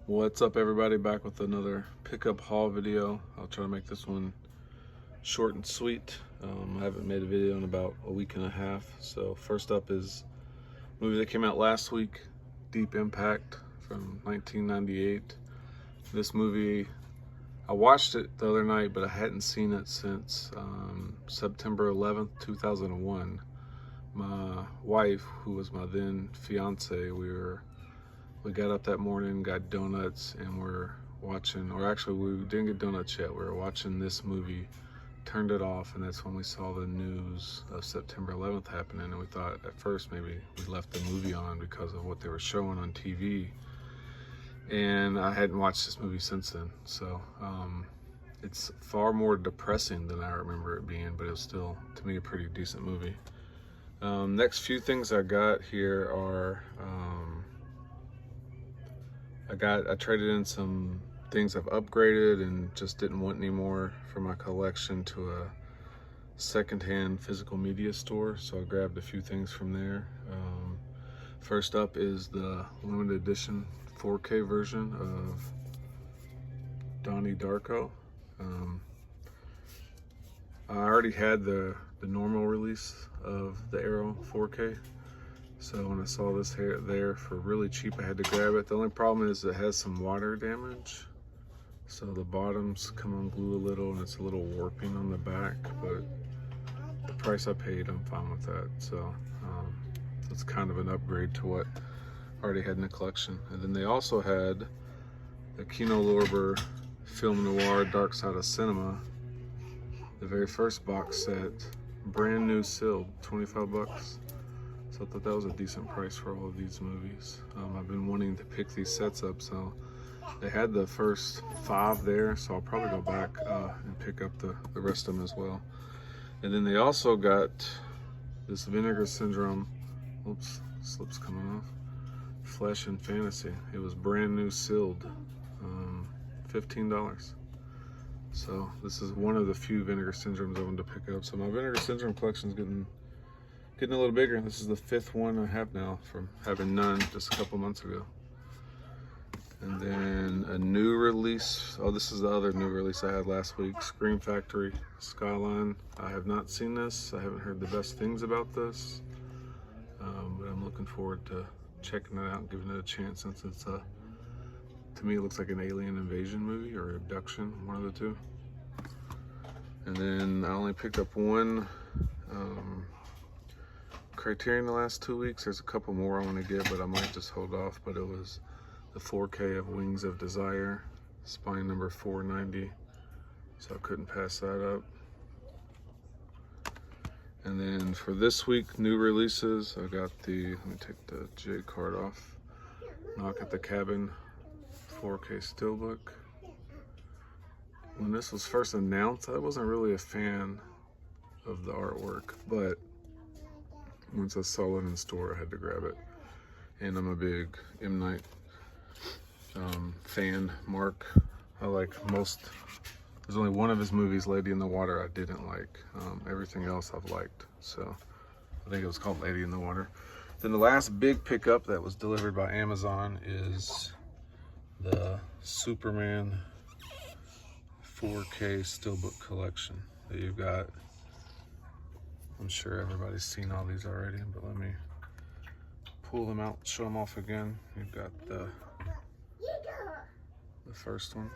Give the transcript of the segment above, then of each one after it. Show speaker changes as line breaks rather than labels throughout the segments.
What's up, everybody? Back with another pickup haul video. I'll try to make this one short and sweet. I haven't made a video in about a week and a half. So first up is a movie that came out last week, Deep Impact from 1998. This movie, I watched it the other night, but I hadn't seen it since September 11th, 2001. My wife, who was my then fiance, we got up that morning, got donuts, and we're watching, or actually we didn't get donuts yet. We were watching this movie, turned it off, and that's when we saw the news of September 11th happening. And we thought at first maybe we left the movie on because of what they were showing on TV. And I hadn't watched this movie since then. So it's far more depressing than I remember it being, but it was still, to me, a pretty decent movie. Next few things I got here are, I traded in some things I've upgraded and just didn't want anymore for my collection to a secondhand physical media store. So I grabbed a few things from there. First up is the limited edition 4K version of Donnie Darko. I already had the normal release of the Arrow 4K. So when I saw this here there for really cheap, I had to grab it. The only problem is it has some water damage. So the bottoms come unglued a little and it's a little warping on the back, but the price I paid, I'm fine with that. So it's kind of an upgrade to what I already had in the collection. And then they also had the Kino Lorber Film Noir Dark Side of Cinema, the very first box set, brand new sealed, 25 bucks. So I thought that was a decent price for all of these movies. I've been wanting to pick these sets up, so they had the first 5 there, so I'll probably go back and pick up the rest of them as well. And then they also got this Vinegar Syndrome, oops, slip's coming off, Flesh and Fantasy. It was brand new sealed, $15. So this is one of the few Vinegar Syndromes I wanted to pick up. So my Vinegar Syndrome collection is getting a little bigger. This is the 5th one I have now from having none just a couple months ago. And then a new release. Oh, this is the other new release I had last week, Scream Factory Skyline. I have not seen this. I haven't heard the best things about this, but I'm looking forward to checking it out and giving it a chance, since it's to me it looks like an alien invasion movie or abduction, one of the two. And then I only picked up one Criterion the last 2 weeks. There's a couple more I want to get, but I might just hold off. But it was the 4K of Wings of Desire, spine number 490. So I couldn't pass that up. And then for this week, new releases, I got the, let me take the J card off, Knock at the Cabin 4K Steelbook. When this was first announced, I wasn't really a fan of the artwork, but once I saw it in store, I had to grab it. And I'm a big M. Night fan. Mark, I like most. There's only one of his movies, Lady in the Water, I didn't like. Everything else I've liked. So I think it was called Lady in the Water. Then the last big pickup that was delivered by Amazon is the Superman 4K Steelbook collection that you've got. I'm sure everybody's seen all these already, but let me pull them out, show them off again. You've got the first one.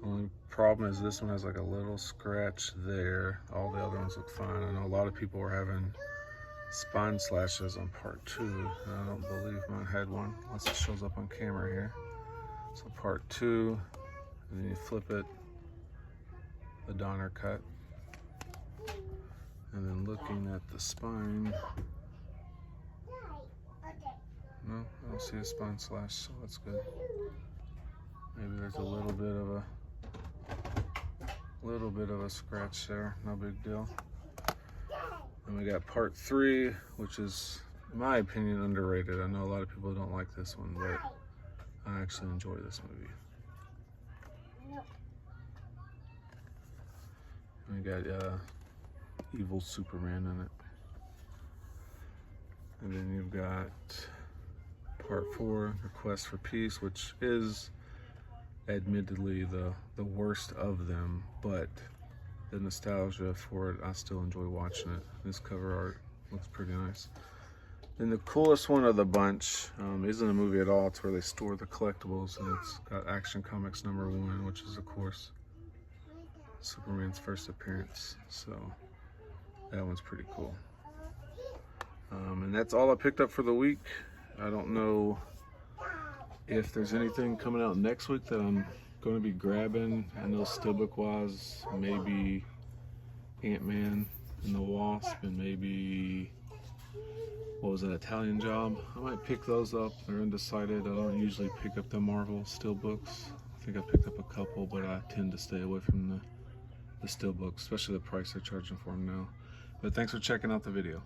Only problem is this one has like a little scratch there. All the other ones look fine. I know a lot of people were having spine slashes on part 2. And I don't believe mine had one, unless it shows up on camera here. So part 2, and then you flip it, the Donner cut. And then looking at the spine, no, I don't see a spine slash, so that's good. Maybe there's a little bit of a scratch there, no big deal. And we got part 3, which is, in my opinion, underrated. I know a lot of people don't like this one, but I actually enjoy this movie. And we got evil Superman in it. And then you've got Part 4, The Quest for Peace, which is admittedly the worst of them, but the nostalgia for it, I still enjoy watching it. This cover art looks pretty nice. Then the coolest one of the bunch isn't a movie at all. It's where they store the collectibles, and it's got Action Comics #1, which is, of course, Superman's first appearance. So that one's pretty cool. And that's all I picked up for the week. I don't know if there's anything coming out next week that I'm going to be grabbing. I know Steelbook wise, maybe Ant-Man and the Wasp, and maybe, what was that, Italian Job? I might pick those up. They're undecided. I don't usually pick up the Marvel Steelbooks. I think I picked up a couple, but I tend to stay away from the Steelbooks, especially the price they're charging for them now. But thanks for checking out the video.